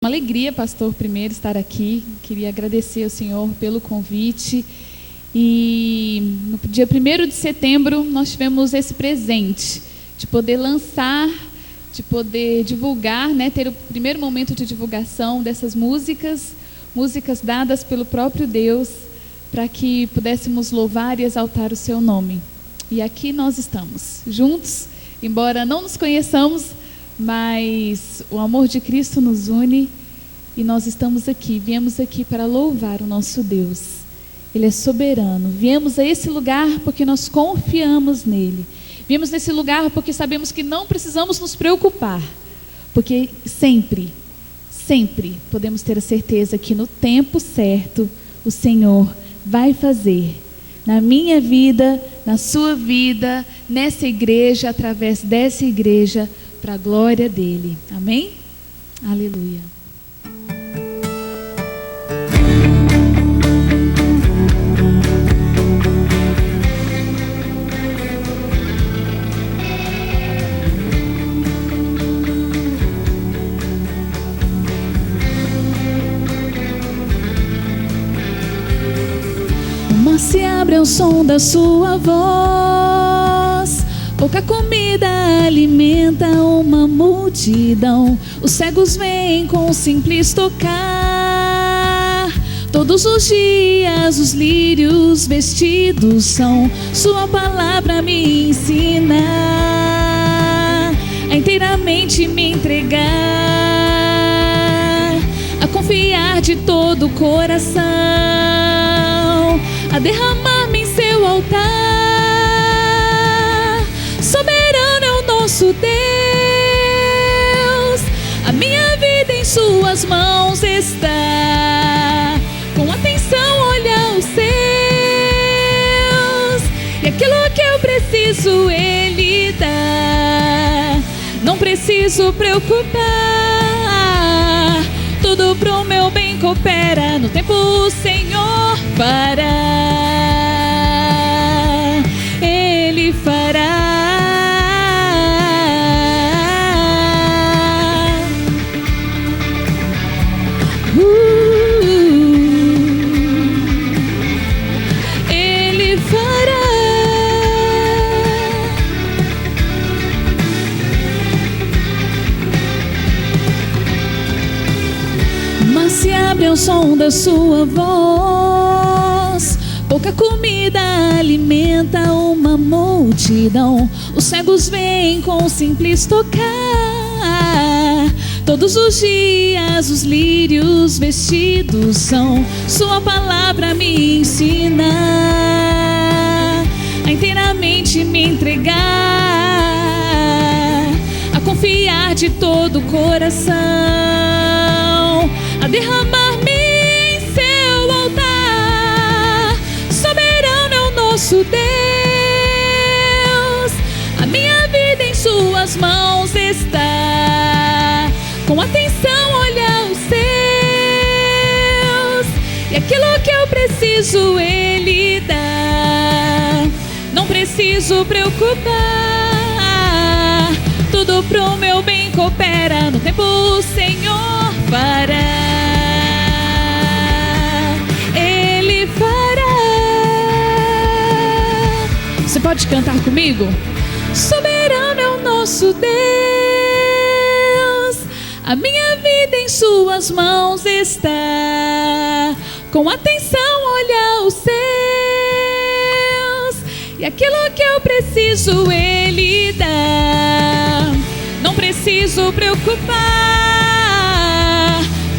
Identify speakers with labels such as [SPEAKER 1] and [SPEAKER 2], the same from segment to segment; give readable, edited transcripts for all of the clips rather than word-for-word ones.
[SPEAKER 1] uma alegria, pastor, primeiro estar aqui. Queria agradecer ao senhor pelo convite. E no dia 1º de setembro nós tivemos esse presente de poder lançar, de poder divulgar, né, ter o primeiro momento de divulgação dessas músicas dadas pelo próprio Deus, para que pudéssemos louvar e exaltar o seu nome. E aqui nós estamos, juntos, embora não nos conheçamos, mas o amor de Cristo nos une e nós estamos aqui, viemos aqui para louvar o nosso Deus. Ele é soberano. Viemos a esse lugar porque nós confiamos nele. Viemos nesse lugar porque sabemos que não precisamos nos preocupar, porque sempre podemos ter a certeza que no tempo certo o Senhor vai fazer na minha vida, na sua vida, nessa igreja, através dessa igreja, para a glória dele. Amém? Aleluia.
[SPEAKER 2] Se abre ao som da sua voz, pouca comida alimenta uma multidão. Os cegos vêm com um simples tocar. Todos os dias os lírios vestidos são. Sua palavra me ensina a inteiramente me entregar, a confiar de todo o coração, a derramar-me em seu altar. Soberano é o nosso Deus, a minha vida em suas mãos está. Com atenção olha os seus, e aquilo que eu preciso Ele dá. Não preciso preocupar, tudo pro meu bem coopera. No tempo o Senhor fará, Ele fará. Ele fará. Mas se abre ao som da sua voz, pouca comida alimenta uma multidão. Os cegos vêm com um simples tocar. Todos os dias os lírios vestidos são. Sua palavra me ensina a inteiramente me entregar, a confiar de todo o coração, a derramar-me em seu altar. Soberano é o nosso Deus, a minha vida em suas mãos está. Com atenção olha os seus, e aquilo que eu preciso Ele dá. Não preciso preocupar, tudo pro meu bem coopera. No tempo o Senhor fará, Ele fará. Você pode cantar comigo? Soberano é o nosso Deus, a minha vida em suas mãos está. Com atenção olha os seus, e aquilo que eu preciso Ele dá. Não preciso preocupar,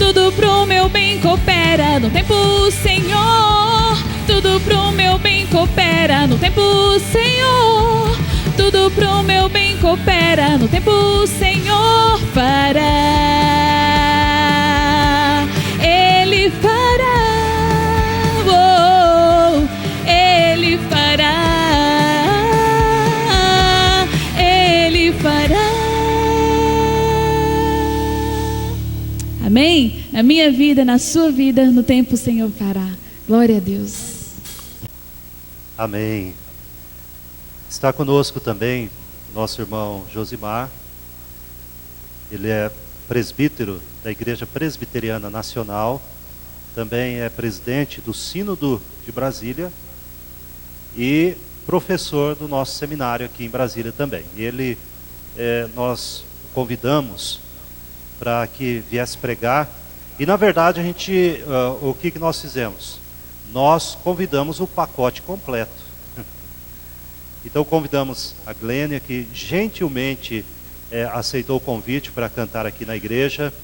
[SPEAKER 2] tudo pro meu bem coopera. No tempo o Senhor, tudo pro meu bem coopera. No tempo o Senhor, tudo pro meu bem coopera. No tempo o Senhor fará, Ele fará. Oh, Ele fará, Ele fará. Amém? Na minha vida, na sua vida, no tempo o Senhor fará. Glória a Deus.
[SPEAKER 3] Amém. Está conosco também nosso irmão Josimar. Ele é presbítero da Igreja Presbiteriana Nacional, também é presidente do Sínodo de Brasília e professor do nosso seminário aqui em Brasília também. Ele, nós convidamos para que viesse pregar e, na verdade, o que nós fizemos? Nós convidamos o pacote completo. Então convidamos a Glênia, que gentilmente aceitou o convite para cantar aqui na igreja,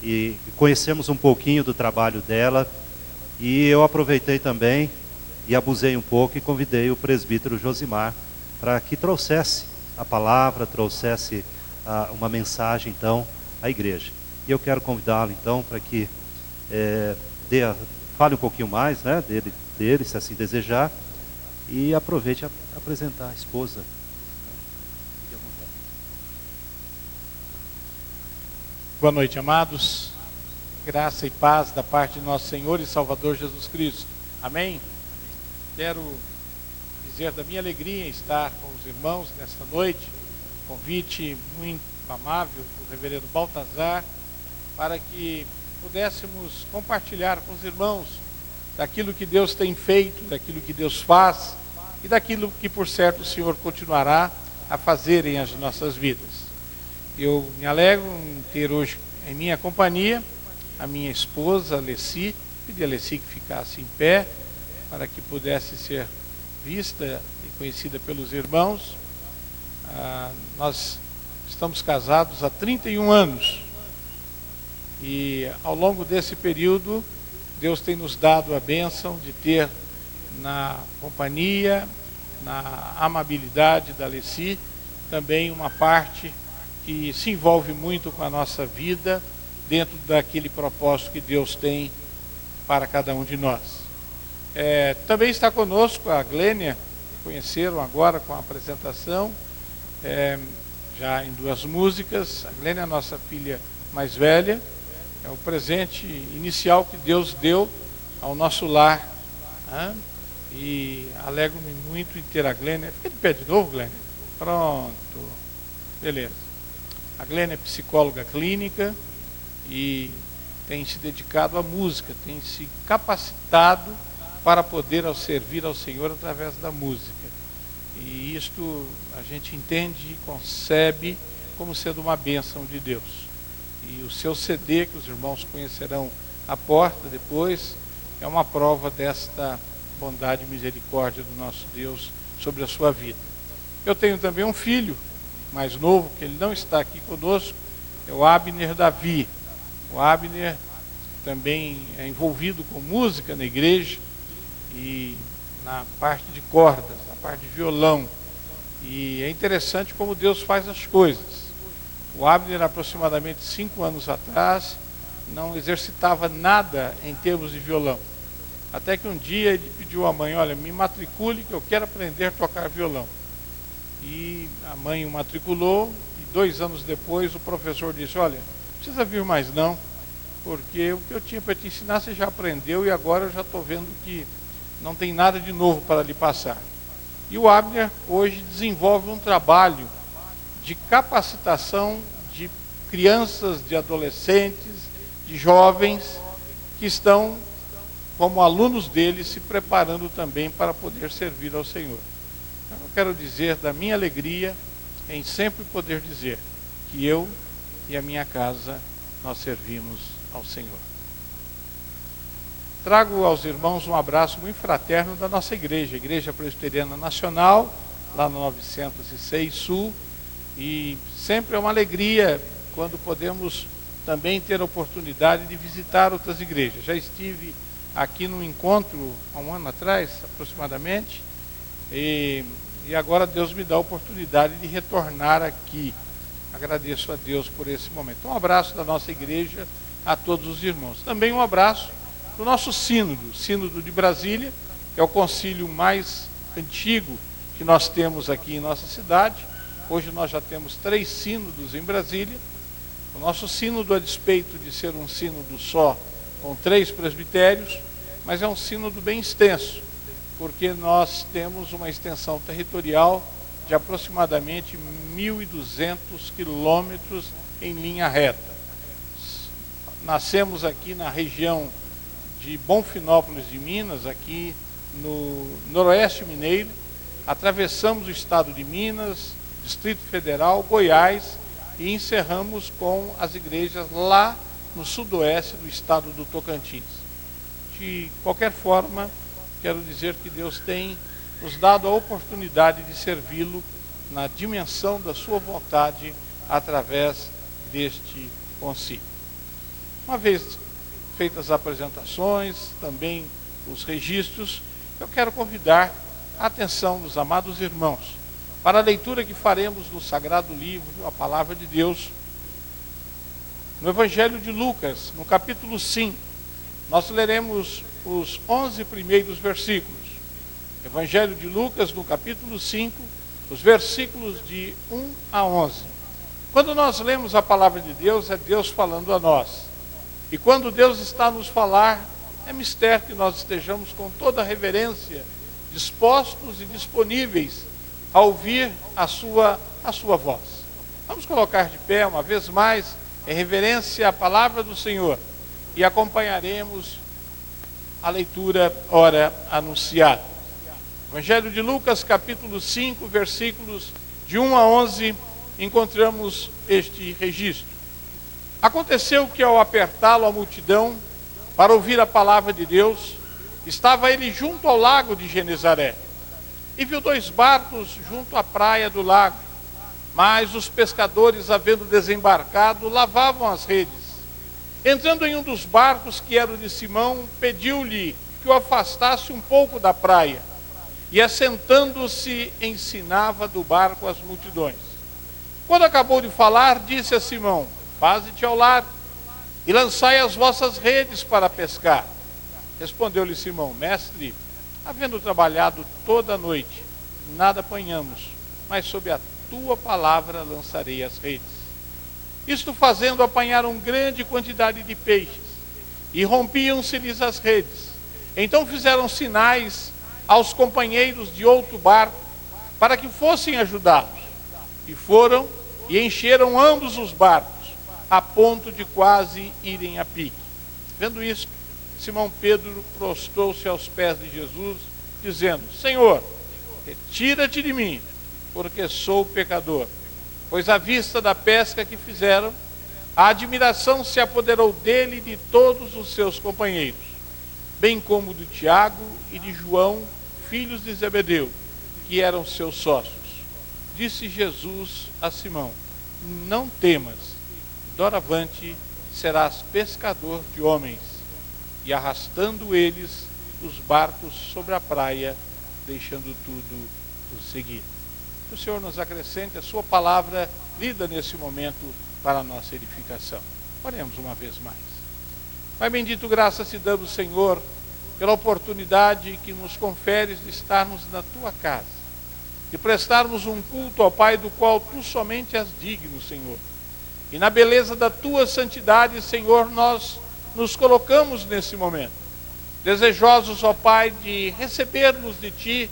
[SPEAKER 3] e conhecemos um pouquinho do trabalho dela, e eu aproveitei também e abusei um pouco e convidei o presbítero Josimar para que trouxesse a palavra, trouxesse uma mensagem então à igreja. E eu quero convidá-lo então para que fale um pouquinho mais, né, dele, se assim desejar, e aproveite a apresentar a esposa.
[SPEAKER 4] Boa noite, amados. Graça e paz da parte de nosso Senhor e Salvador Jesus Cristo. Amém? Quero dizer da minha alegria em estar com os irmãos nesta noite. Convite muito amável do reverendo Baltazar para que pudéssemos compartilhar com os irmãos daquilo que Deus tem feito, daquilo que Deus faz e daquilo que, por certo, o Senhor continuará a fazer em as nossas vidas. Eu me alegro em ter hoje em minha companhia a minha esposa, Alessi. Pedi a Alessi que ficasse em pé para que pudesse ser vista e conhecida pelos irmãos. Nós estamos casados há 31 anos e ao longo desse período Deus tem nos dado a bênção de ter na companhia, na amabilidade da Alessi, também uma parte que se envolve muito com a nossa vida, dentro daquele propósito que Deus tem para cada um de nós. Também está conosco a Glênia, conheceram agora com a apresentação, já em 2 músicas. A Glênia é a nossa filha mais velha, é o presente inicial que Deus deu ao nosso lar, né? E alegro-me muito em ter a Glênia. Fica de pé de novo, Glênia. Pronto, beleza. A Glênia é psicóloga clínica e tem se dedicado à música, tem se capacitado para poder servir ao Senhor através da música. E isto a gente entende e concebe como sendo uma bênção de Deus. E o seu CD, que os irmãos conhecerão à porta depois, é uma prova desta bondade e misericórdia do nosso Deus sobre a sua vida. Eu tenho também um filho mais novo, que ele não está aqui conosco, é o Abner Davi. O Abner também é envolvido com música na igreja e na parte de cordas, na parte de violão. E é interessante como Deus faz as coisas. O Abner, aproximadamente 5 anos atrás, não exercitava nada em termos de violão. Até que um dia ele pediu à mãe: olha, me matricule que eu quero aprender a tocar violão. E a mãe o matriculou, e 2 anos depois o professor disse: olha, não precisa vir mais não, porque o que eu tinha para te ensinar você já aprendeu, e agora eu já estou vendo que não tem nada de novo para lhe passar. E o Abner hoje desenvolve um trabalho de capacitação de crianças, de adolescentes, de jovens que estão como alunos dele se preparando também para poder servir ao Senhor. Eu quero dizer da minha alegria em sempre poder dizer que eu e a minha casa nós servimos ao Senhor. Trago aos irmãos um abraço muito fraterno da nossa igreja, a Igreja Presbiteriana Nacional, lá no 906 Sul, e sempre é uma alegria quando podemos também ter a oportunidade de visitar outras igrejas. Já estive aqui no encontro há 1 ano atrás, aproximadamente, e agora Deus me dá a oportunidade de retornar aqui. Agradeço a Deus por esse momento. Um abraço da nossa igreja a todos os irmãos. Também um abraço do nosso sínodo, Sínodo de Brasília, que é o concílio mais antigo que nós temos aqui em nossa cidade. Hoje nós já temos 3 sínodos em Brasília. O nosso sínodo, a despeito de ser um sínodo só, com 3 presbitérios, mas é um sínodo bem extenso, porque nós temos uma extensão territorial de aproximadamente 1.200 quilômetros em linha reta. nascemos aqui na região de Bonfinópolis de Minas, aqui no Noroeste Mineiro, atravessamos o estado de Minas, Distrito Federal, Goiás e encerramos com as igrejas lá no sudoeste do estado do Tocantins. De qualquer forma, quero dizer que Deus tem nos dado a oportunidade de servi-lo na dimensão da sua vontade através deste concílio. Uma vez feitas as apresentações, também os registros, eu quero convidar a atenção dos amados irmãos para a leitura que faremos do Sagrado Livro, a Palavra de Deus, no Evangelho de Lucas, no capítulo 5. Nós leremos os 11 primeiros versículos. Evangelho de Lucas, no capítulo 5, os versículos de 1 a 11. Quando nós lemos a Palavra de Deus, é Deus falando a nós. E quando Deus está a nos falar, é mistério que nós estejamos com toda a reverência, dispostos e disponíveis a ouvir a sua voz. Vamos colocar de pé uma vez mais, em reverência à Palavra do Senhor, e acompanharemos a leitura ora anunciada. Evangelho de Lucas, capítulo 5, versículos de 1 a 11, encontramos este registro. Aconteceu que, ao apertá-lo a multidão para ouvir a palavra de Deus, estava ele junto ao lago de Genezaré, e viu 2 barcos junto à praia do lago, mas os pescadores, havendo desembarcado, lavavam as redes. Entrando em um dos barcos, que era o de Simão, pediu-lhe que o afastasse um pouco da praia, e assentando-se, ensinava do barco as multidões. Quando acabou de falar, disse a Simão: faze-te ao largo e lançai as vossas redes para pescar. Respondeu-lhe Simão: mestre, havendo trabalhado toda a noite, nada apanhamos, mas sob a tua palavra lançarei as redes. Isto fazendo, apanharam grande quantidade de peixes, e rompiam-se-lhes as redes. Então fizeram sinais aos companheiros de outro barco, para que fossem ajudá-los. E foram e encheram ambos os barcos, a ponto de quase irem a pique. Vendo isso, Simão Pedro prostrou-se aos pés de Jesus, dizendo: Senhor, retira-te de mim, porque sou pecador. Pois à vista da pesca que fizeram, a admiração se apoderou dele e de todos os seus companheiros, bem como de Tiago e de João, filhos de Zebedeu, que eram seus sócios. Disse Jesus a Simão: não temas, doravante serás pescador de homens. E arrastando eles os barcos sobre a praia, deixando tudo, o seguir. Que o Senhor nos acrescente a sua palavra lida nesse momento para a nossa edificação. Oremos uma vez mais. Pai bendito, graças te damos, Senhor, pela oportunidade que nos conferes de estarmos na tua casa, de prestarmos um culto ao Pai do qual tu somente és digno, Senhor. E na beleza da tua santidade, Senhor, nós nos colocamos nesse momento, desejosos, ó Pai, de recebermos de ti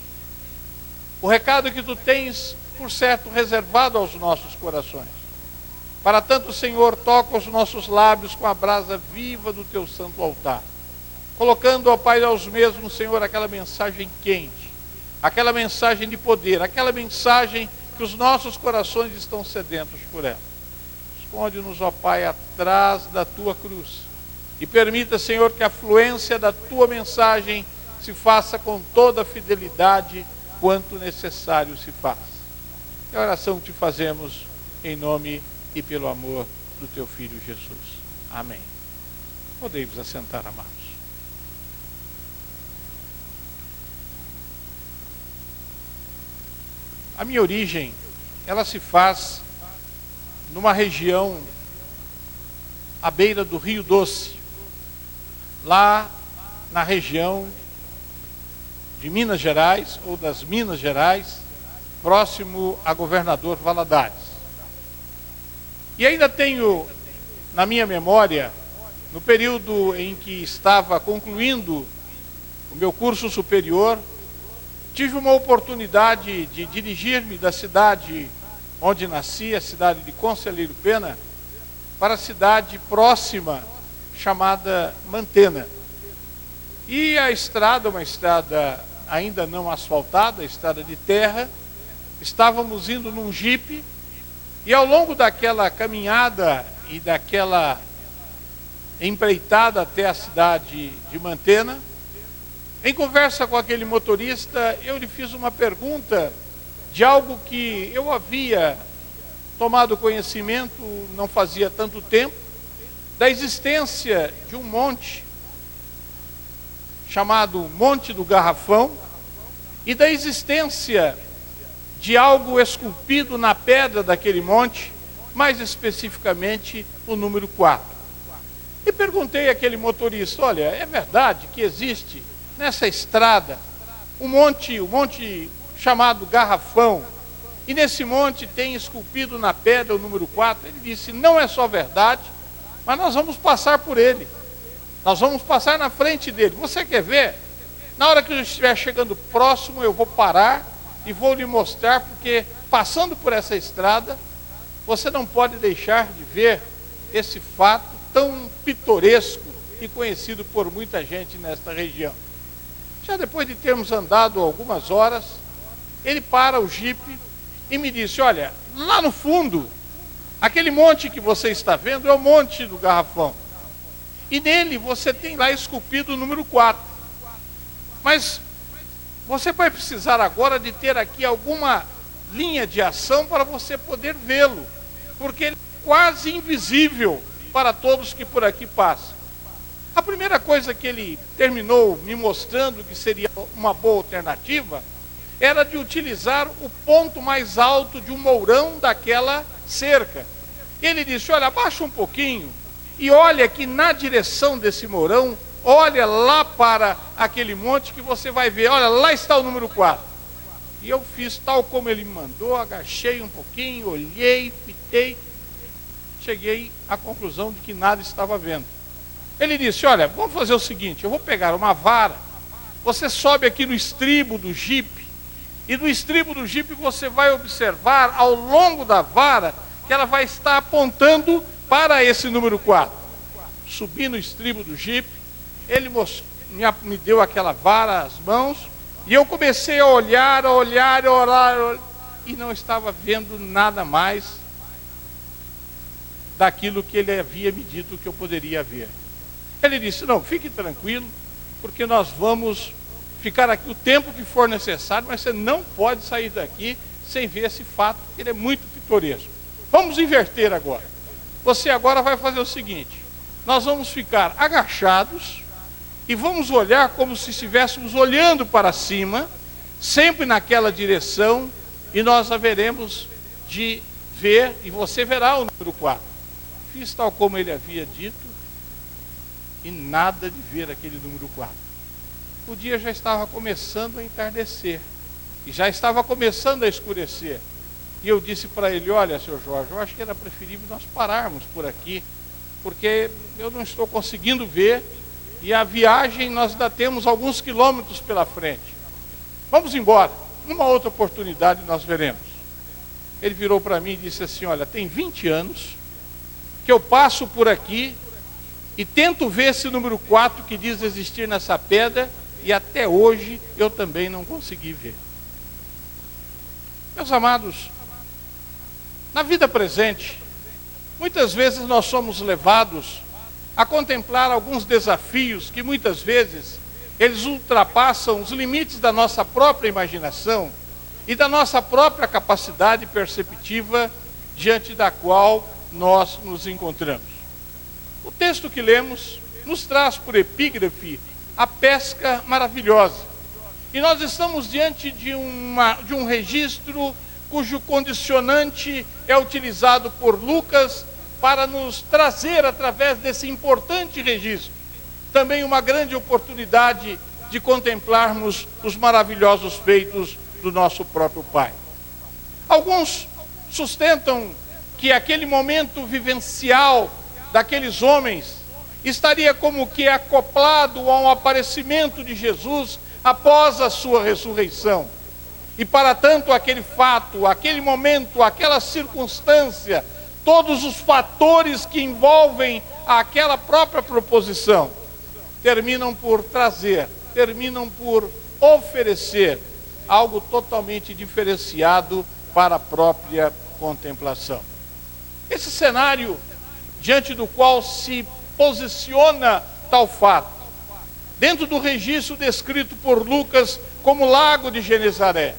[SPEAKER 4] o recado que tu tens, por certo, reservado aos nossos corações. Para tanto, Senhor, toca os nossos lábios com a brasa viva do teu santo altar, colocando, ó Pai, aos mesmos, Senhor, aquela mensagem quente, aquela mensagem de poder, aquela mensagem que os nossos corações estão sedentos por ela. Esconde-nos, ó Pai, atrás da tua cruz, e permita, Senhor, que a fluência da tua mensagem se faça com toda a fidelidade quanto necessário se faz. É a oração que te fazemos em nome e pelo amor do teu Filho Jesus. Amém. Podemos assentar, amados. A minha origem, ela se faz numa região à beira do Rio Doce, lá na região de Minas Gerais, ou das Minas Gerais, próximo a Governador Valadares. E ainda tenho na minha memória, no período em que estava concluindo o meu curso superior, tive uma oportunidade de dirigir-me da cidade onde nasci, a cidade de Conselheiro Pena, para a cidade próxima, chamada Mantena. E a estrada, uma estrada ainda não asfaltada, estrada de terra, estávamos indo num jipe, e ao longo daquela caminhada e daquela empreitada até a cidade de Mantena, em conversa com aquele motorista, eu lhe fiz uma pergunta de algo que eu havia tomado conhecimento não fazia tanto tempo, da existência de um monte chamado Monte do Garrafão, e da existência de algo esculpido na pedra daquele monte, mais especificamente o número 4. E perguntei àquele motorista: olha, é verdade que existe nessa estrada um monte chamado Garrafão, e nesse monte tem esculpido na pedra o número 4? Ele disse: não é só verdade, mas nós vamos passar por ele. Nós vamos passar na frente dele. Você quer ver? Na hora que eu estiver chegando próximo, eu vou parar e vou lhe mostrar, porque passando por essa estrada, você não pode deixar de ver esse fato tão pitoresco e conhecido por muita gente nesta região. Já depois de termos andado algumas horas, ele para o jipe e me disse: olha, lá no fundo, aquele monte que você está vendo é o Monte do Garrafão. E nele você tem lá esculpido o número 4. Mas você vai precisar agora de ter aqui alguma linha de ação para você poder vê-lo, porque ele é quase invisível para todos que por aqui passam. A primeira coisa que ele terminou me mostrando que seria uma boa alternativa era de utilizar o ponto mais alto de um mourão daquela cerca. Ele disse: olha, abaixa um pouquinho e olha aqui na direção desse mourão, olha lá para aquele monte que você vai ver, olha, lá está o número 4. E eu fiz tal como ele me mandou, agachei um pouquinho, olhei, fitei, cheguei à conclusão de que nada estava vendo. Ele disse: olha, vamos fazer o seguinte, eu vou pegar uma vara, você sobe aqui no estribo do jipe, e do estribo do jipe você vai observar ao longo da vara que ela vai estar apontando para esse número 4. Subi no estribo do jipe, ele me deu aquela vara, as mãos, e eu comecei a olhar, e não estava vendo nada mais daquilo que ele havia me dito que eu poderia ver. Ele disse: não, fique tranquilo, porque nós vamos ficar aqui o tempo que for necessário, mas você não pode sair daqui sem ver esse fato, porque ele é muito pitoresco. Vamos inverter agora. Você agora vai fazer o seguinte: nós vamos ficar agachados e vamos olhar como se estivéssemos olhando para cima, sempre naquela direção, e nós haveremos de ver, e você verá o número 4. Fiz tal como ele havia dito, e nada de ver aquele número 4. O dia já estava começando a entardecer, e já estava começando a escurecer. E eu disse para ele: olha, senhor Jorge, eu acho que era preferível nós pararmos por aqui, porque eu não estou conseguindo ver, e a viagem nós ainda temos alguns quilômetros pela frente. Vamos embora, numa outra oportunidade nós veremos. Ele virou para mim e disse assim: olha, tem 20 anos que eu passo por aqui e tento ver esse número 4 que diz existir nessa pedra, e até hoje eu também não consegui ver. Meus amados, na vida presente, muitas vezes nós somos levados a contemplar alguns desafios que muitas vezes eles ultrapassam os limites da nossa própria imaginação e da nossa própria capacidade perceptiva diante da qual nós nos encontramos. O texto que lemos nos traz por epígrafe a pesca maravilhosa. E nós estamos diante de um registro cujo condicionante é utilizado por Lucas para nos trazer, através desse importante registro, também uma grande oportunidade de contemplarmos os maravilhosos feitos do nosso próprio Pai. Alguns sustentam que aquele momento vivencial daqueles homens estaria como que acoplado ao aparecimento de Jesus após a sua ressurreição. E para tanto aquele fato, aquele momento, aquela circunstância todos os fatores que envolvem aquela própria proposição, terminam por trazer, terminam por oferecer algo totalmente diferenciado para a própria contemplação. Esse cenário diante do qual se posiciona tal fato, dentro do registro descrito por Lucas como Lago de Genezaré,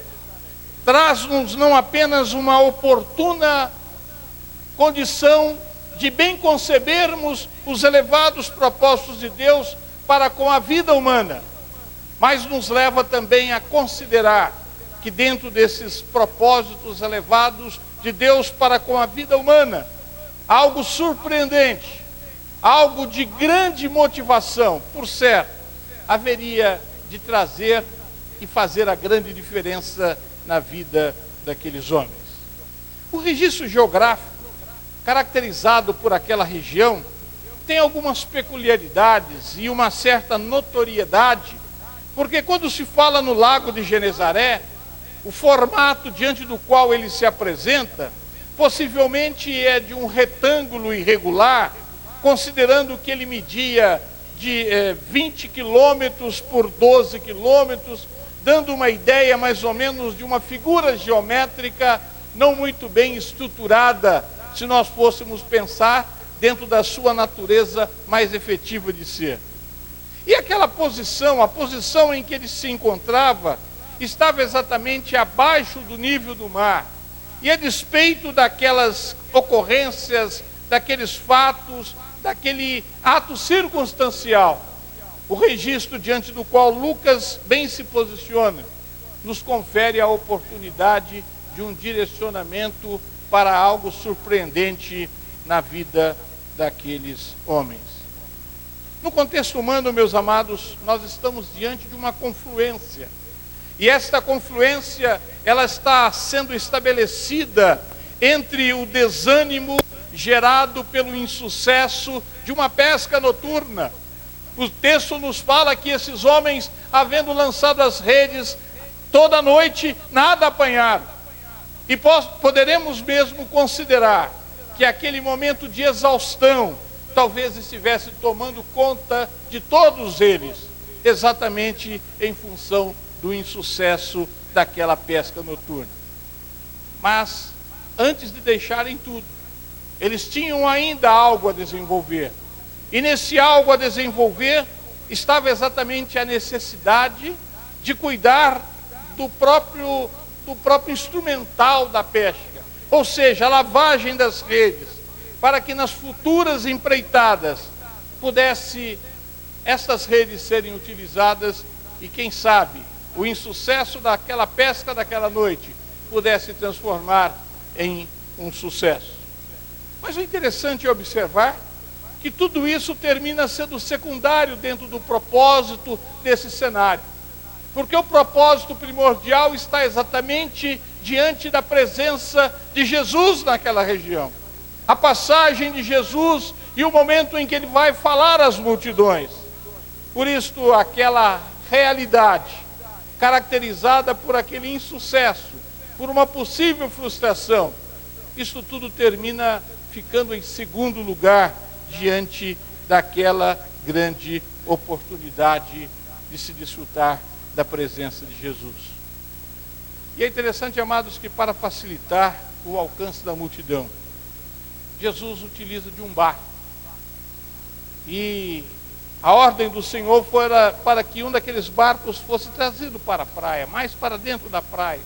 [SPEAKER 4] traz-nos não apenas uma oportuna condição de bem concebermos os elevados propósitos de Deus para com a vida humana, mas nos leva também a considerar que dentro desses propósitos elevados de Deus para com a vida humana, algo surpreendente, algo de grande motivação, por certo, haveria de trazer e fazer a grande diferença na vida daqueles homens. O registro geográfico, caracterizado por aquela região, tem algumas peculiaridades e uma certa notoriedade, porque quando se fala no Lago de Genezaré, o formato diante do qual ele se apresenta, possivelmente é de um retângulo irregular, considerando que ele media de 20 quilômetros por 12 quilômetros, dando uma ideia mais ou menos de uma figura geométrica não muito bem estruturada, se nós fôssemos pensar dentro da sua natureza mais efetiva de ser. E aquela posição, a posição em que ele se encontrava, estava exatamente abaixo do nível do mar. E a despeito daquelas ocorrências, daqueles fatos, daquele ato circunstancial, o registro diante do qual Lucas bem se posiciona, nos confere a oportunidade de um direcionamento para algo surpreendente na vida daqueles homens. No contexto humano, meus amados, nós estamos diante de uma confluência. E esta confluência, ela está sendo estabelecida entre o desânimo gerado pelo insucesso de uma pesca noturna. O texto nos fala que esses homens, havendo lançado as redes toda noite, nada apanharam. E poderemos mesmo considerar que aquele momento de exaustão talvez estivesse tomando conta de todos eles, exatamente em função do insucesso daquela pesca noturna. Mas, antes de deixarem tudo, eles tinham ainda algo a desenvolver. E nesse algo a desenvolver estava exatamente a necessidade de cuidar do próprio instrumental da pesca, ou seja, a lavagem das redes, para que nas futuras empreitadas pudesse estas redes serem utilizadas e, quem sabe, o insucesso daquela pesca daquela noite pudesse transformar em um sucesso. Mas o interessante é observar que tudo isso termina sendo secundário dentro do propósito desse cenário, porque o propósito primordial está exatamente diante da presença de Jesus naquela região. A passagem de Jesus e o momento em que ele vai falar às multidões. Por isso, aquela realidade caracterizada por aquele insucesso, por uma possível frustração, isso tudo termina ficando em segundo lugar diante daquela grande oportunidade de se desfrutar da presença de Jesus. E é interessante, amados, que para facilitar o alcance da multidão, Jesus utiliza de um barco. E a ordem do Senhor foi para que um daqueles barcos fosse trazido para a praia, mais para dentro da praia,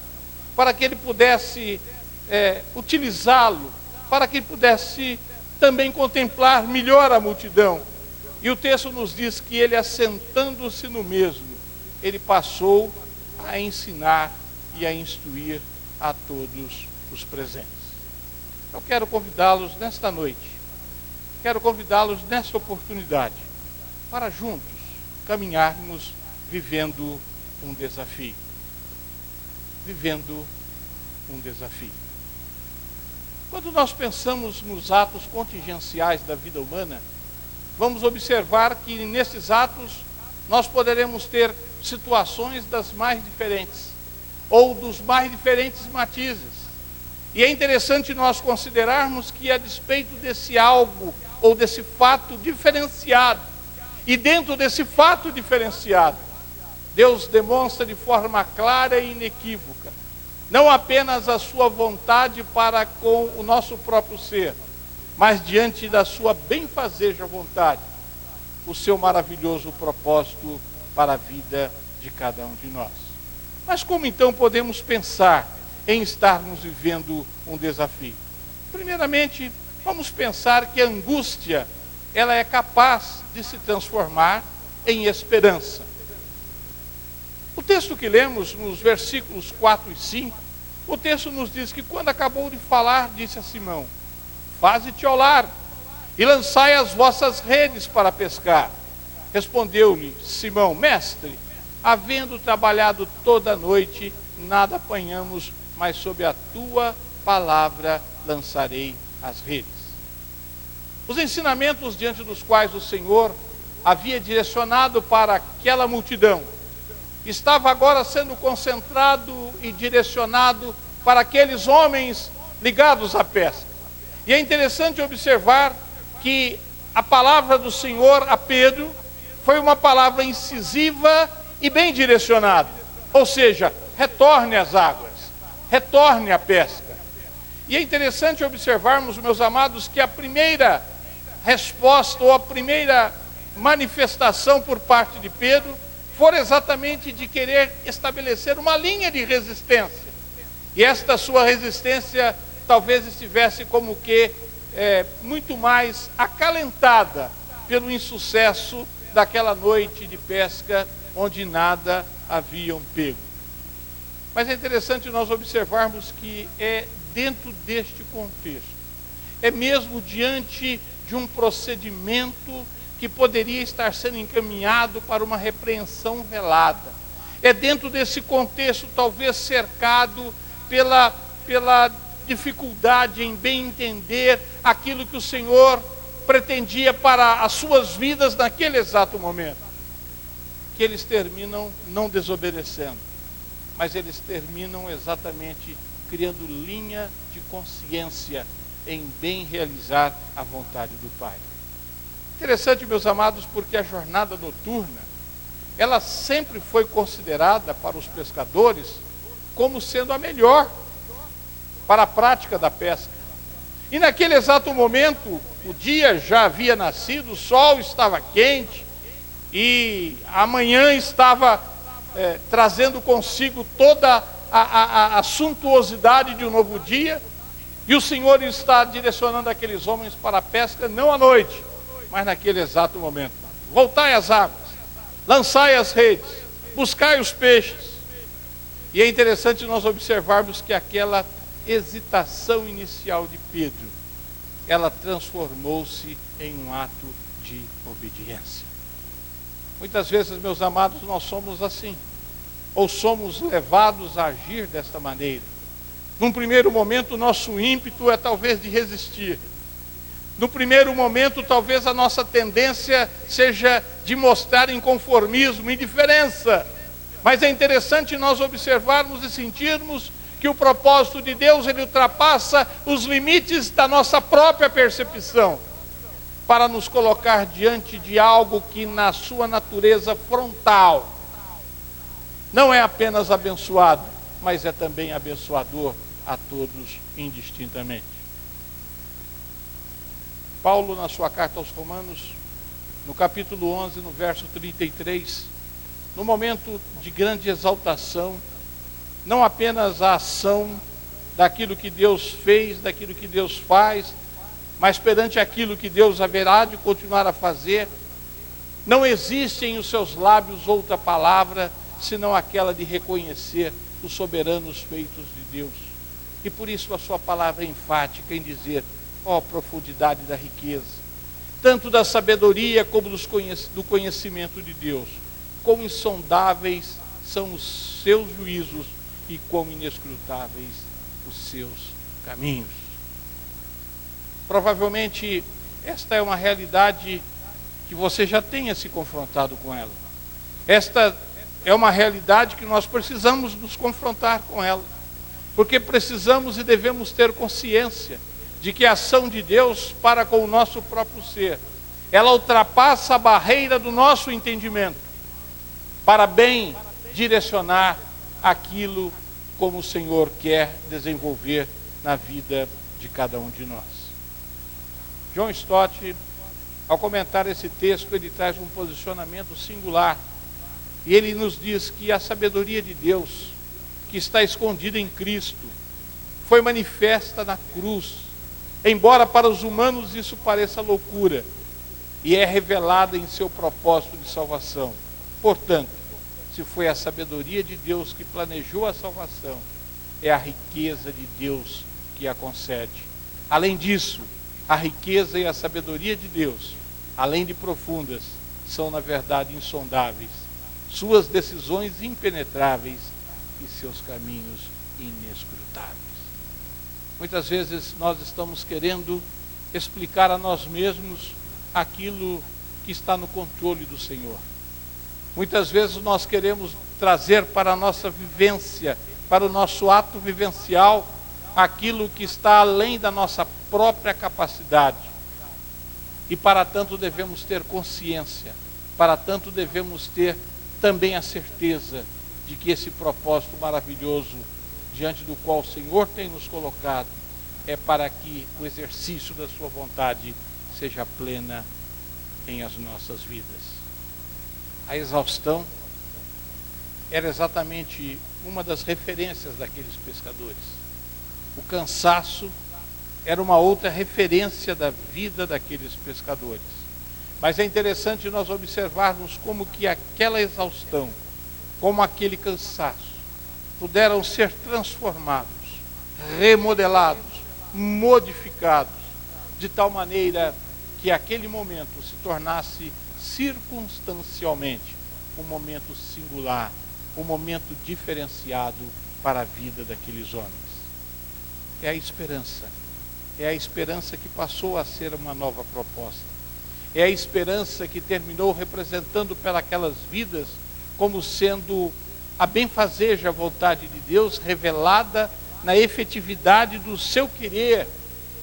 [SPEAKER 4] para que ele pudesse utilizá-lo, para que ele pudesse também contemplar melhor a multidão. E o texto nos diz que ele, assentando-se no mesmo, ele passou a ensinar e a instruir a todos os presentes. Eu quero convidá-los nesta noite, quero convidá-los nesta oportunidade, para juntos caminharmos vivendo um desafio. Vivendo um desafio. Quando nós pensamos nos atos contingenciais da vida humana, vamos observar que nesses atos nós poderemos ter situações das mais diferentes, ou dos mais diferentes matizes. E é interessante nós considerarmos que, a despeito desse algo, ou desse fato diferenciado, e dentro desse fato diferenciado, Deus demonstra de forma clara e inequívoca, não apenas a sua vontade para com o nosso próprio ser, mas diante da sua benfazeja vontade, o seu maravilhoso propósito para a vida de cada um de nós. Mas como então podemos pensar em estarmos vivendo um desafio? Primeiramente, vamos pensar que a angústia, ela é capaz de se transformar em esperança. O texto que lemos nos versículos 4 e 5, o texto nos diz que quando acabou de falar, disse a Simão: faze-te ao largo e lançai as vossas redes para pescar. Respondeu-lhe Simão: mestre, havendo trabalhado toda a noite, nada apanhamos, mas sob a tua palavra lançarei as redes. Os ensinamentos diante dos quais o Senhor havia direcionado para aquela multidão estava agora sendo concentrado e direcionado para aqueles homens ligados à pesca. E é interessante observar que a palavra do Senhor a Pedro foi uma palavra incisiva e bem direcionada. Ou seja, retorne às águas, retorne à pesca. E é interessante observarmos, meus amados, que a primeira resposta ou a primeira manifestação por parte de Pedro foi exatamente de querer estabelecer uma linha de resistência. E esta sua resistência talvez estivesse como que muito mais acalentada pelo insucesso daquela noite de pesca, onde nada haviam pego. Mas é interessante nós observarmos que é dentro deste contexto, é mesmo diante de um procedimento que poderia estar sendo encaminhado para uma repreensão velada. É dentro desse contexto, talvez cercado pela dificuldade em bem entender aquilo que o Senhor pretendia para as suas vidas naquele exato momento, que eles terminam não desobedecendo, mas eles terminam exatamente criando linha de consciência em bem realizar a vontade do Pai. Interessante, meus amados, porque a jornada noturna, ela sempre foi considerada para os pescadores como sendo a melhor para a prática da pesca. E naquele exato momento, o dia já havia nascido, o sol estava quente, e a manhã estava trazendo consigo toda a suntuosidade de um novo dia, e o Senhor está direcionando aqueles homens para a pesca, não à noite, mas naquele exato momento. Voltai às águas, lançai as redes, buscai os peixes. E é interessante nós observarmos que aquela hesitação inicial de Pedro, ela transformou-se em um ato de obediência. Muitas vezes, meus amados, nós somos assim, ou somos levados a agir desta maneira. Num primeiro momento, o nosso ímpeto é talvez de resistir. No primeiro momento, talvez a nossa tendência seja de mostrar inconformismo, indiferença. Mas é interessante nós observarmos e sentirmos que o propósito de Deus, ele ultrapassa os limites da nossa própria percepção, para nos colocar diante de algo que na sua natureza frontal não é apenas abençoado, mas é também abençoador a todos indistintamente. Paulo, na sua carta aos Romanos, no capítulo 11, no verso 33, no momento de grande exaltação, não apenas a ação daquilo que Deus fez, daquilo que Deus faz, mas perante aquilo que Deus haverá de continuar a fazer, não existe em os seus lábios outra palavra, senão aquela de reconhecer os soberanos feitos de Deus. E por isso a sua palavra é enfática em dizer: ó profundidade da riqueza, tanto da sabedoria como do conhecimento de Deus, quão insondáveis são os seus juízos e quão inescrutáveis os seus caminhos. Provavelmente esta é uma realidade que você já tenha se confrontado com ela. Esta é uma realidade que nós precisamos nos confrontar com ela. porque precisamos e devemos ter consciência de que a ação de Deus para com o nosso próprio ser, ela ultrapassa a barreira do nosso entendimento, para bem direcionar aquilo como o Senhor quer desenvolver na vida de cada um de nós. John Stott, ao comentar esse texto, ele traz um posicionamento singular, e ele nos diz que a sabedoria de Deus, que está escondida em Cristo, foi manifesta na cruz, embora para os humanos isso pareça loucura, e é revelada em seu propósito de salvação. Portanto, se foi a sabedoria de Deus que planejou a salvação, é a riqueza de Deus que a concede. Além disso, a riqueza e a sabedoria de Deus, além de profundas, são na verdade insondáveis, suas decisões impenetráveis e seus caminhos inescrutáveis. Muitas vezes nós estamos querendo explicar a nós mesmos aquilo que está no controle do Senhor. Muitas vezes nós queremos trazer para a nossa vivência, para o nosso ato vivencial, aquilo que está além da nossa própria capacidade. E para tanto devemos ter consciência, para tanto devemos ter também a certeza de que esse propósito maravilhoso, diante do qual o Senhor tem nos colocado, é para que o exercício da sua vontade seja plena em as nossas vidas. A exaustão era exatamente uma das referências daqueles pescadores. O cansaço era uma outra referência da vida daqueles pescadores. Mas é interessante nós observarmos como que aquela exaustão, como aquele cansaço, puderam ser transformados, remodelados, modificados, de tal maneira que aquele momento se tornasse circunstancialmente um momento singular, um momento diferenciado para a vida daqueles homens. É a esperança que passou a ser uma nova proposta. É a esperança que terminou representando para aquelas vidas como sendo a benfazeja vontade de Deus revelada na efetividade do seu querer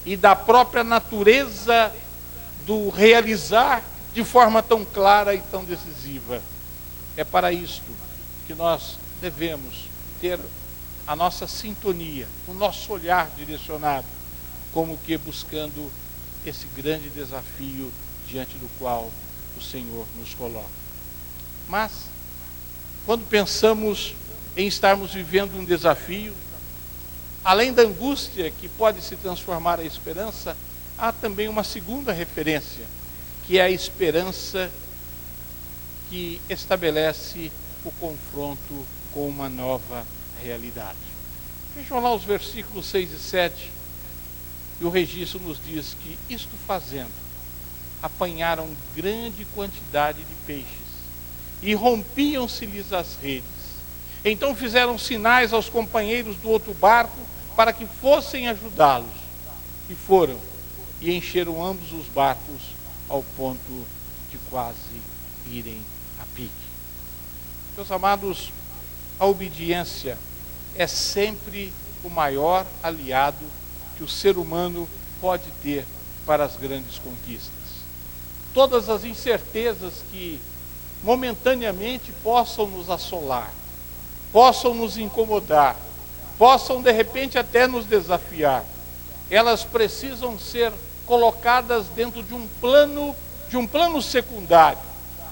[SPEAKER 4] e da própria natureza do realizar de forma tão clara e tão decisiva. É para isto que nós devemos ter a nossa sintonia, o nosso olhar direcionado, como que buscando esse grande desafio diante do qual o Senhor nos coloca. Mas, quando pensamos em estarmos vivendo um desafio, além da angústia que pode se transformar em esperança, há também uma segunda referência, que é a esperança que estabelece o confronto com uma nova realidade. Vejam lá os versículos 6 e 7, e o registro nos diz que, isto fazendo, apanharam grande quantidade de peixes, e rompiam-se-lhes as redes. Então fizeram sinais aos companheiros do outro barco, para que fossem ajudá-los. E foram, e encheram ambos os barcos, ao ponto de quase irem a pique. Meus amados, a obediência é sempre o maior aliado que o ser humano pode ter para as grandes conquistas. Todas as incertezas que momentaneamente possam nos assolar, possam nos incomodar, possam de repente até nos desafiar, elas precisam ser colocadas dentro de um plano secundário,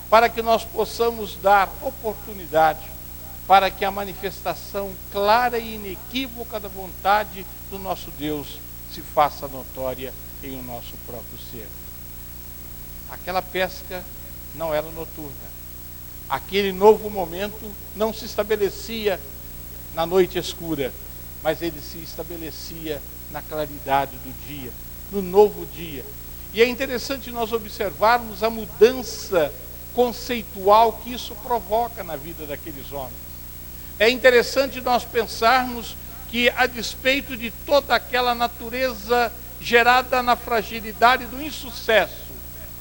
[SPEAKER 4] para que nós possamos dar oportunidade para que a manifestação clara e inequívoca da vontade do nosso Deus se faça notória em o nosso próprio ser. Aquela pesca não era noturna. Aquele novo momento não se estabelecia na noite escura, mas ele se estabelecia na claridade do dia, no novo dia. E é interessante nós observarmos a mudança conceitual que isso provoca na vida daqueles homens. É interessante nós pensarmos que, a despeito de toda aquela natureza gerada na fragilidade do insucesso,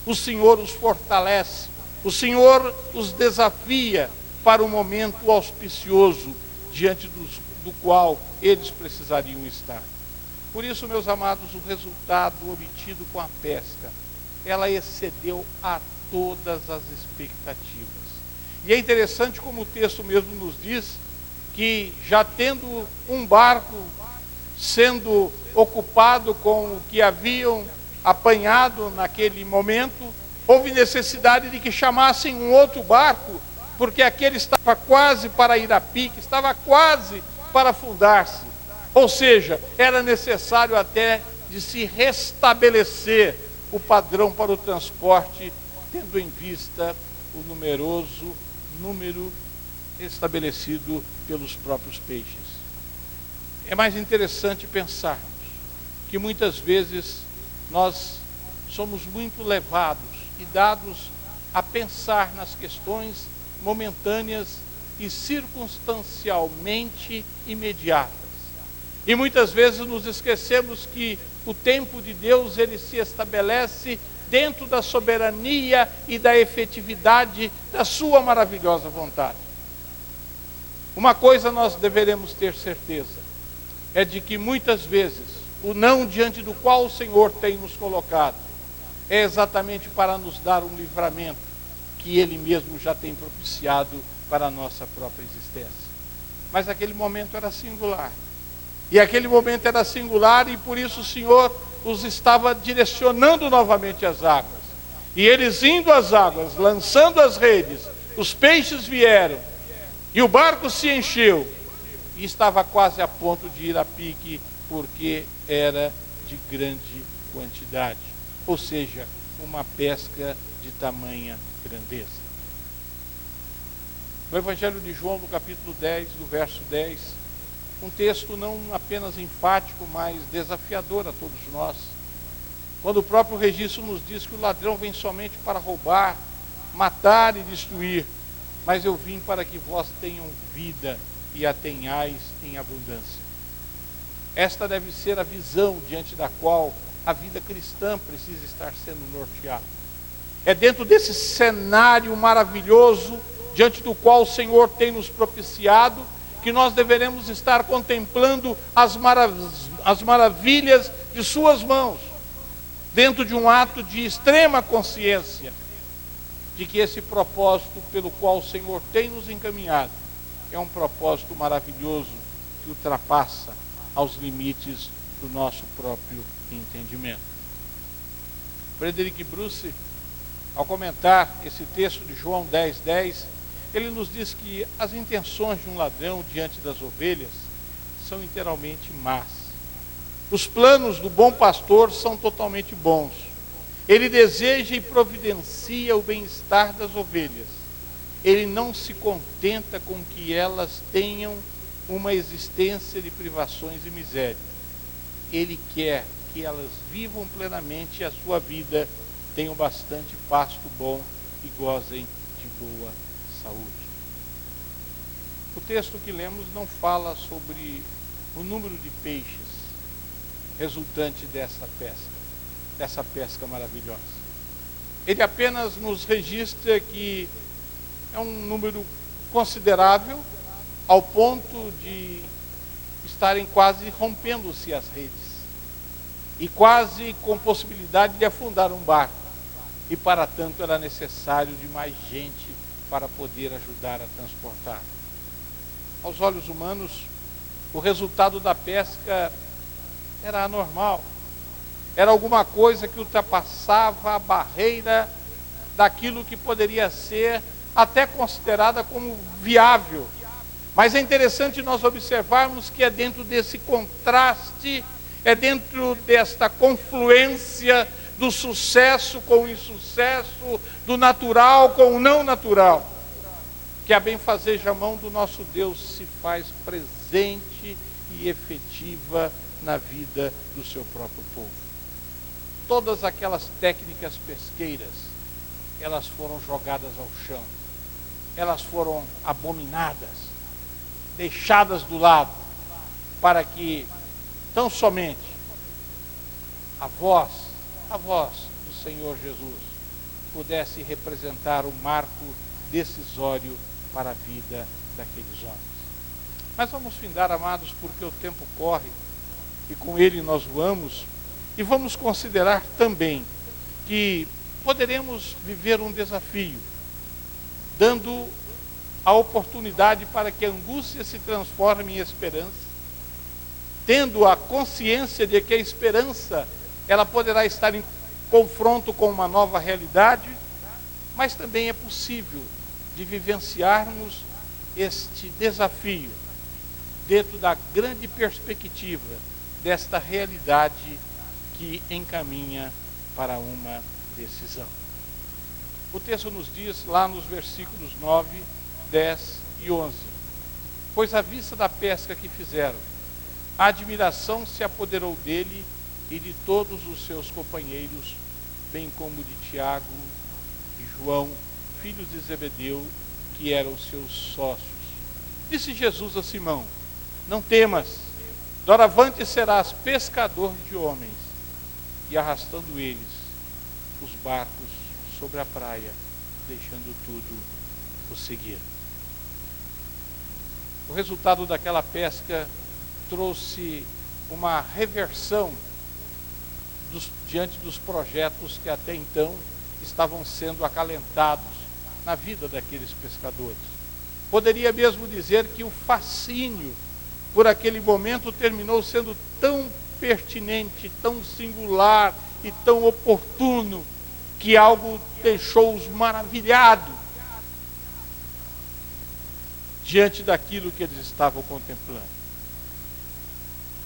[SPEAKER 4] o Senhor os fortalece, o Senhor os desafia para um momento auspicioso diante do qual eles precisariam estar. Por isso, meus amados, o resultado obtido com a pesca, ela excedeu a todas as expectativas. E é interessante como o texto mesmo nos diz que, já tendo um barco sendo ocupado com o que haviam apanhado naquele momento, houve necessidade de que chamassem um outro barco, porque aquele estava quase para ir a pique, estava quase para afundar-se. Ou seja, era necessário até de se restabelecer o padrão para o transporte, tendo em vista o numeroso número estabelecido pelos próprios peixes. É mais interessante pensarmos que muitas vezes nós somos muito levados e dados a pensar nas questões momentâneas e circunstancialmente imediatas. E muitas vezes nos esquecemos que o tempo de Deus, ele se estabelece dentro da soberania e da efetividade da sua maravilhosa vontade. Uma coisa nós deveremos ter certeza, é de que muitas vezes o não diante do qual o Senhor tem nos colocado é exatamente para nos dar um livramento que Ele mesmo já tem propiciado para a nossa própria existência. Mas aquele momento era singular. E aquele momento era singular e por isso o Senhor os estava direcionando novamente às águas. E eles indo às águas, lançando as redes, os peixes vieram e o barco se encheu e estava quase a ponto de ir a pique, porque era de grande quantidade. Ou seja, uma pesca de tamanha grandeza. No Evangelho de João, no capítulo 10, do verso 10, um texto não apenas enfático, mas desafiador a todos nós. Quando o próprio registro nos diz que o ladrão vem somente para roubar, matar e destruir, mas eu vim para que vós tenham vida e a tenhais em abundância. Esta deve ser a visão diante da qual a vida cristã precisa estar sendo norteada. É dentro desse cenário maravilhoso, diante do qual o Senhor tem nos propiciado, que nós deveremos estar contemplando as maravilhas de suas mãos, dentro de um ato de extrema consciência, de que esse propósito pelo qual o Senhor tem nos encaminhado, é um propósito maravilhoso, que ultrapassa aos limites do nosso próprio entendimento. Frederick Bruce, ao comentar esse texto de João 10:10, ele nos diz que as intenções de um ladrão diante das ovelhas são inteiramente más. Os planos do bom pastor são totalmente bons. Ele deseja e providencia o bem-estar das ovelhas. Ele não se contenta com que elas tenham uma existência de privações e miséria. Ele quer que elas vivam plenamente a sua vida, tenham bastante pasto bom e gozem de boa saúde. O texto que lemos não fala sobre o número de peixes resultante dessa pesca maravilhosa. Ele apenas nos registra que é um número considerável, ao ponto de estarem quase rompendo-se as redes e quase com possibilidade de afundar um barco. E para tanto era necessário de mais gente para poder ajudar a transportar. Aos olhos humanos, o resultado da pesca era anormal. Era alguma coisa que ultrapassava a barreira daquilo que poderia ser até considerada como viável. Mas é interessante nós observarmos que é dentro desse contraste, é dentro desta confluência do sucesso com o insucesso, do natural com o não natural, que a benfazeja mão do nosso Deus se faz presente e efetiva na vida do seu próprio povo. Todas aquelas técnicas pesqueiras, elas foram jogadas ao chão, elas foram abominadas, deixadas do lado, para que tão somente a voz do Senhor Jesus pudesse representar o marco decisório para a vida daqueles homens. Mas vamos findar, amados, porque o tempo corre e com ele nós voamos, e vamos considerar também que poderemos viver um desafio, dando a oportunidade para que a angústia se transforme em esperança, tendo a consciência de que a esperança, ela poderá estar em confronto com uma nova realidade, mas também é possível de vivenciarmos este desafio dentro da grande perspectiva desta realidade que encaminha para uma decisão. O texto nos diz lá nos versículos 9, 10 e 11: pois à vista da pesca que fizeram, a admiração se apoderou dele e de todos os seus companheiros, bem como de Tiago e João, filhos de Zebedeu, que eram seus sócios. Disse Jesus a Simão: não temas, doravante serás pescador de homens. E arrastando eles os barcos sobre a praia, deixando tudo, o seguiram. O resultado daquela pesca trouxe uma reversão diante dos projetos que até então estavam sendo acalentados na vida daqueles pescadores. Poderia mesmo dizer que o fascínio por aquele momento terminou sendo tão pertinente, tão singular e tão oportuno, que algo deixou-os maravilhados diante daquilo que eles estavam contemplando.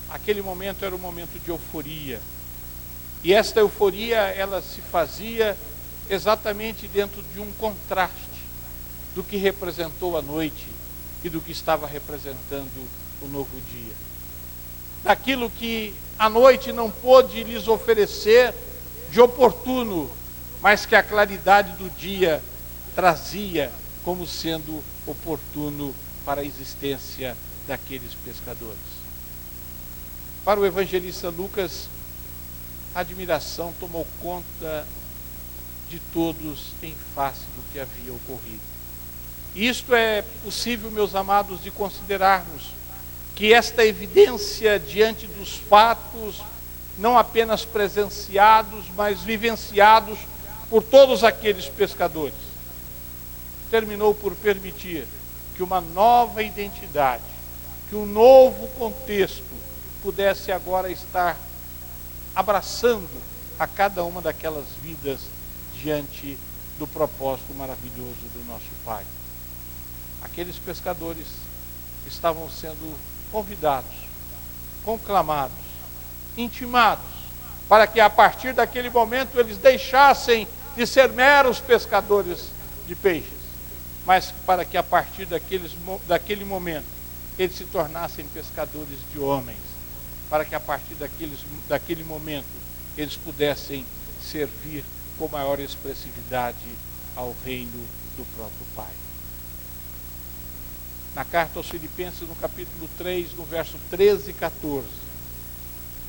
[SPEAKER 4] Aquele momento era um momento de euforia, e esta euforia, ela se fazia exatamente dentro de um contraste do que representou a noite e do que estava representando o novo dia. Daquilo que a noite não pôde lhes oferecer de oportuno, mas que a claridade do dia trazia como sendo oportuno para a existência daqueles pescadores. Para o evangelista Lucas, a admiração tomou conta de todos em face do que havia ocorrido. Isto é possível, meus amados, de considerarmos que esta evidência diante dos fatos, não apenas presenciados, mas vivenciados por todos aqueles pescadores, terminou por permitir que uma nova identidade, que um novo contexto pudesse agora estar abraçando a cada uma daquelas vidas diante do propósito maravilhoso do nosso Pai. Aqueles pescadores estavam sendo convidados, conclamados, intimados, para que a partir daquele momento eles deixassem de ser meros pescadores de peixes, mas para que a partir daquele momento eles se tornassem pescadores de homens, para que a partir daquele momento eles pudessem servir com maior expressividade ao reino do próprio Pai. Na carta aos Filipenses, no capítulo 3, no verso 13 e 14,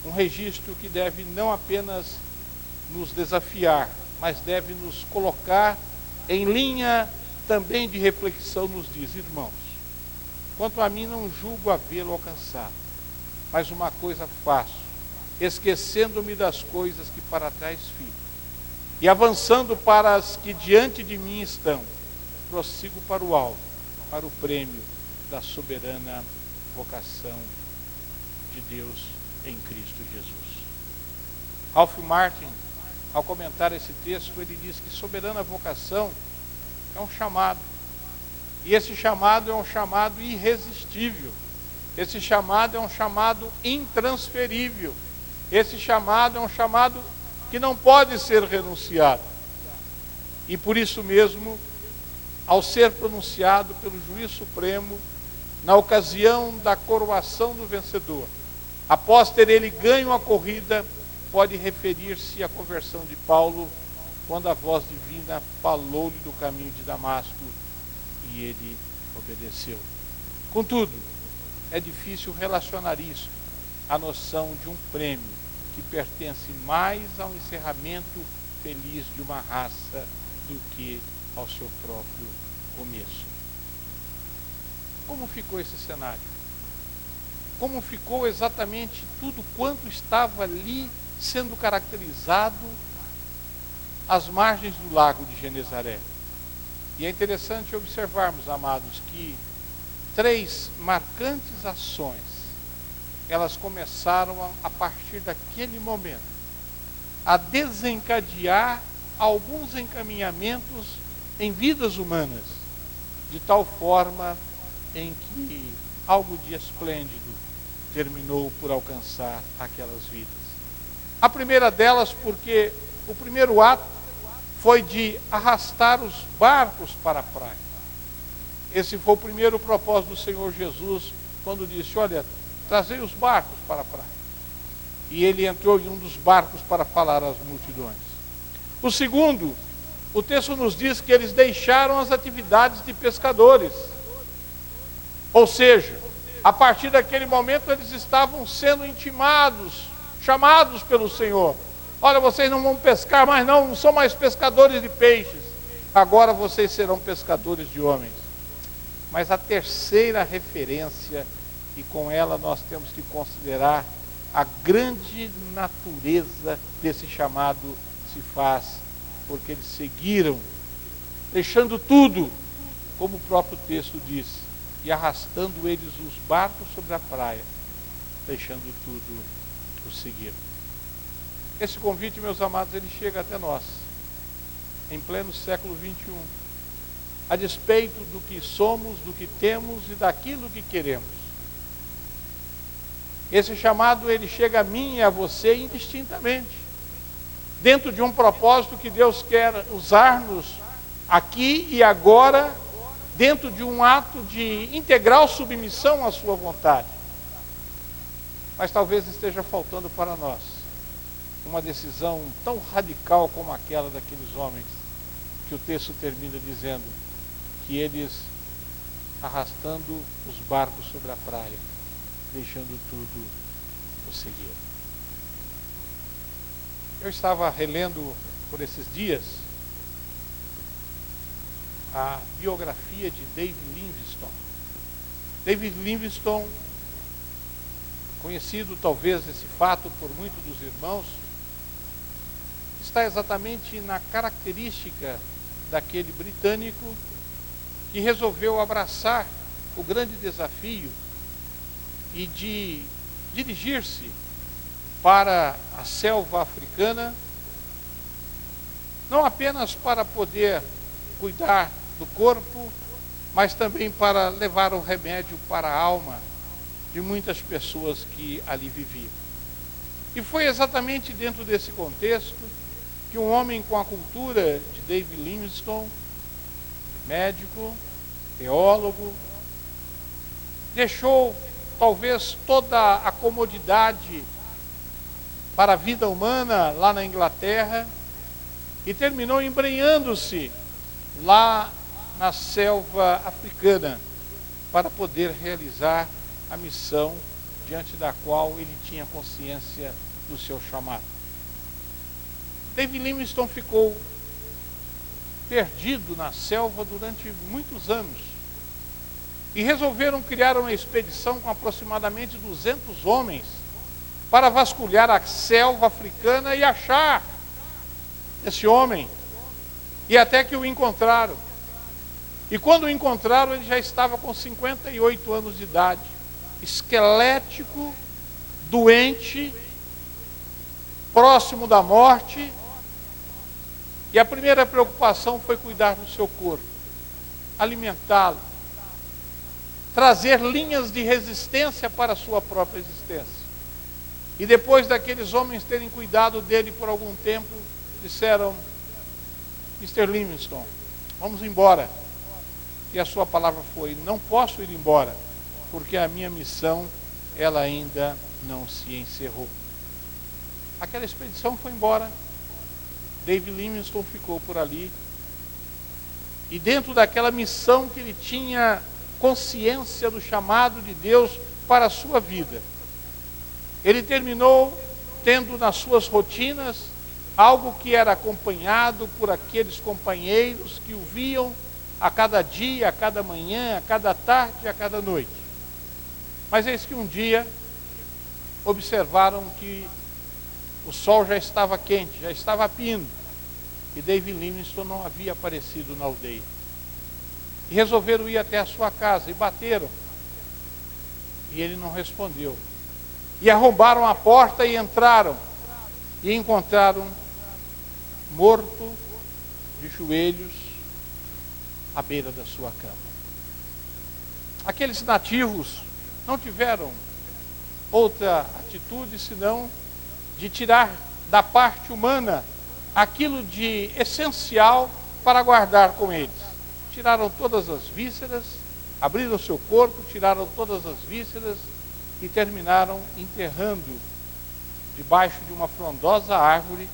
[SPEAKER 4] um registro que deve não apenas nos desafiar, mas deve nos colocar em linha também de reflexão, nos diz: irmãos, quanto a mim não julgo havê-lo alcançado, mas uma coisa faço, esquecendo-me das coisas que para trás fico, e avançando para as que diante de mim estão, prossigo para o alvo, para o prêmio da soberana vocação de Deus em Cristo Jesus. Ralph Martin, ao comentar esse texto, ele diz que soberana vocação é um chamado, e esse chamado é um chamado irresistível, esse chamado é um chamado intransferível, esse chamado é um chamado que não pode ser renunciado, e por isso mesmo, ao ser pronunciado pelo juiz supremo, na ocasião da coroação do vencedor, após ter ele ganho a corrida, pode referir-se à conversão de Paulo, quando a voz divina falou-lhe do caminho de Damasco, e ele obedeceu. Contudo, é difícil relacionar isso à noção de um prêmio que pertence mais ao encerramento feliz de uma raça do que ao seu próprio começo. Como ficou esse cenário? como ficou exatamente tudo quanto estava ali sendo caracterizado às margens do lago de Genezaré. E é interessante observarmos, amados, que 3 marcantes ações, elas começaram a partir daquele momento, a desencadear alguns encaminhamentos em vidas humanas, de tal forma em que algo de esplêndido terminou por alcançar aquelas vidas. A primeira delas, porque o primeiro ato foi de arrastar os barcos para a praia. Esse foi o primeiro propósito do Senhor Jesus, quando disse: olha, trazei os barcos para a praia. E ele entrou em um dos barcos para falar às multidões. O segundo, o texto nos diz que eles deixaram as atividades de pescadores. Ou seja, a partir daquele momento eles estavam sendo intimados, chamados pelo Senhor. Olha, vocês não vão pescar mais não são mais pescadores de peixes. Agora vocês serão pescadores de homens. Mas a terceira referência, e com ela nós temos que considerar a grande natureza desse chamado, se faz porque eles seguiram, deixando tudo, como o próprio texto diz, e arrastando eles os barcos sobre a praia, deixando tudo, o seguiram. Esse convite, meus amados, ele chega até nós, em pleno século 21, a despeito do que somos, do que temos e daquilo que queremos. Esse chamado, ele chega a mim e a você indistintamente, dentro de um propósito que Deus quer usar-nos aqui e agora, dentro de um ato de integral submissão à sua vontade. Mas talvez esteja faltando para nós uma decisão tão radical como aquela daqueles homens, que o texto termina dizendo que eles, arrastando os barcos sobre a praia, deixando tudo, o seguiram. Eu estava relendo por esses dias a biografia de David Livingstone. David Livingstone, conhecido talvez esse fato por muitos dos irmãos, está exatamente na característica daquele britânico que resolveu abraçar o grande desafio e de dirigir-se para a selva africana, não apenas para poder cuidar do corpo, mas também para levar o remédio para a alma de muitas pessoas que ali viviam. E foi exatamente dentro desse contexto que um homem com a cultura de David Livingstone, médico, teólogo, deixou talvez toda a comodidade para a vida humana lá na Inglaterra e terminou embrenhando-se lá na selva africana para poder realizar a missão diante da qual ele tinha consciência do seu chamado. David Livingstone ficou perdido na selva durante muitos anos e resolveram criar uma expedição com aproximadamente 200 homens para vasculhar a selva africana e achar esse homem, e até que o encontraram. E quando o encontraram, ele já estava com 58 anos de idade, esquelético, doente, próximo da morte, e a primeira preocupação foi cuidar do seu corpo, alimentá-lo, trazer linhas de resistência para a sua própria existência. E depois daqueles homens terem cuidado dele por algum tempo, disseram: Mr. Livingstone, vamos embora. E a sua palavra foi: não posso ir embora, porque a minha missão, ela ainda não se encerrou. Aquela expedição foi embora, David Livingstone ficou por ali, e dentro daquela missão que ele tinha consciência do chamado de Deus para a sua vida, ele terminou tendo nas suas rotinas algo que era acompanhado por aqueles companheiros que o viam a cada dia, a cada manhã, a cada tarde, a cada noite. Mas eis que um dia observaram que o sol já estava quente, já estava pindo, e David Livingstone não havia aparecido na aldeia. E resolveram ir até a sua casa e bateram. E ele não respondeu. E arrombaram a porta e entraram. E encontraram morto de joelhos à beira da sua cama. Aqueles nativos não tiveram outra atitude senão de tirar da parte humana aquilo de essencial para guardar com eles. Tiraram todas as vísceras, abriram seu corpo, tiraram todas as vísceras e terminaram enterrando debaixo de uma frondosa árvore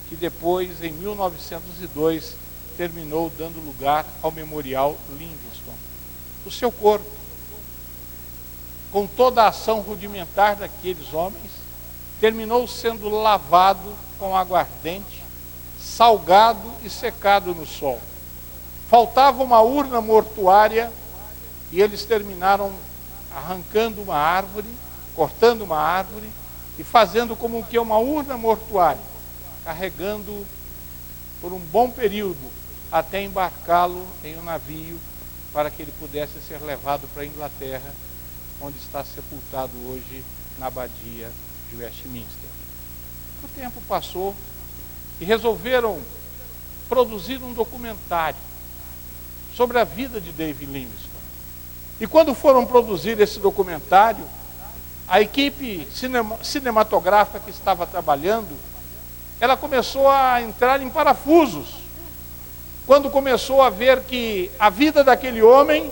[SPEAKER 4] que depois, em 1902, terminou dando lugar ao Memorial Livingstone. O seu corpo, com toda a ação rudimentar daqueles homens, terminou sendo lavado com aguardente, salgado e secado no sol. Faltava uma urna mortuária e eles terminaram arrancando uma árvore, cortando uma árvore e fazendo como que uma urna mortuária, carregando por um bom período até embarcá-lo em um navio para que ele pudesse ser levado para a Inglaterra, onde está sepultado hoje na abadia de Westminster. O tempo passou e resolveram produzir um documentário sobre a vida de David Livingstone. E quando foram produzir esse documentário, a equipe cinematográfica que estava trabalhando, ela começou a entrar em parafusos, quando começou a ver que a vida daquele homem,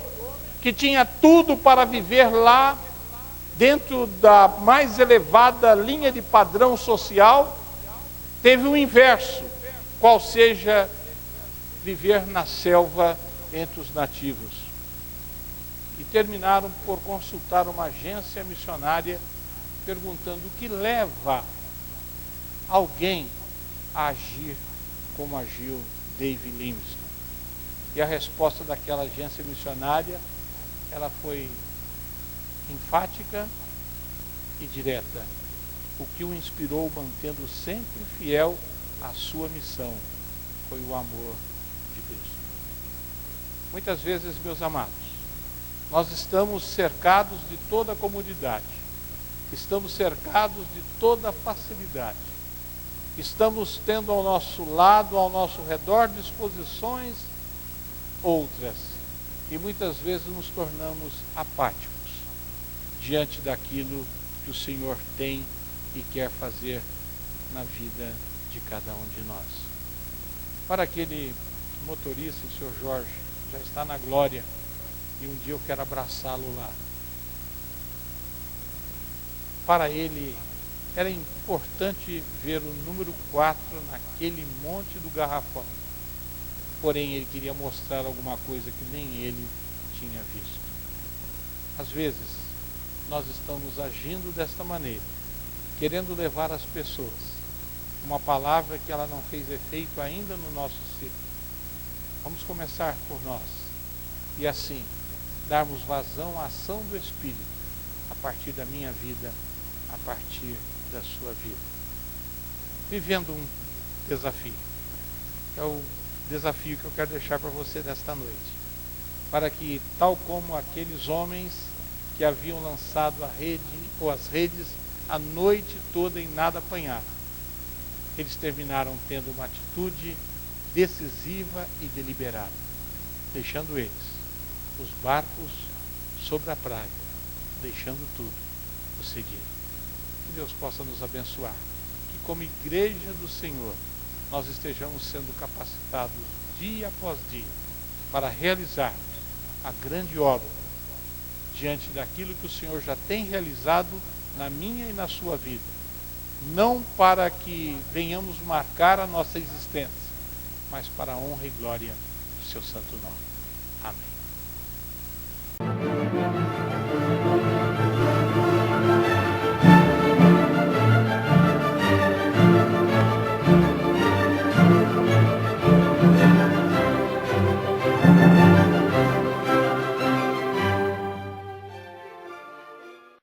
[SPEAKER 4] que tinha tudo para viver lá, dentro da mais elevada linha de padrão social, teve o inverso, qual seja viver na selva entre os nativos. E terminaram por consultar uma agência missionária, perguntando o que leva alguém a agir como agiu David Livingstone. E a resposta daquela agência missionária, ela foi enfática e direta. O que o inspirou, mantendo sempre fiel à sua missão, foi o amor de Cristo. Muitas vezes, meus amados, nós estamos cercados de toda a comodidade, estamos cercados de toda a facilidade, estamos tendo ao nosso lado, ao nosso redor, disposições outras, e muitas vezes nos tornamos apáticos diante daquilo que o Senhor tem e quer fazer na vida de cada um de nós. Para aquele motorista, o Sr. Jorge, já está na glória, e um dia eu quero abraçá-lo lá. Para ele, era importante ver o número 4 naquele monte do Garrafão. Porém, ele queria mostrar alguma coisa que nem ele tinha visto. Às vezes, nós estamos agindo desta maneira, querendo levar às pessoas uma palavra que ela não fez efeito ainda no nosso ser. Vamos começar por nós e assim darmos vazão à ação do Espírito a partir da minha vida, a partir da sua vida. Vivendo um desafio. É o desafio que eu quero deixar para você nesta noite. Para que, tal como aqueles homens que haviam lançado a rede ou as redes a noite toda e nada apanharam, eles terminaram tendo uma atitude decisiva e deliberada, deixando eles, os barcos sobre a praia, deixando tudo, o seguir. Que Deus possa nos abençoar, que como igreja do Senhor, nós estejamos sendo capacitados dia após dia para realizar a grande obra diante daquilo que o Senhor já tem realizado na minha e na sua vida, não para que venhamos marcar a nossa existência, mas para a honra e glória do seu santo nome. Amém.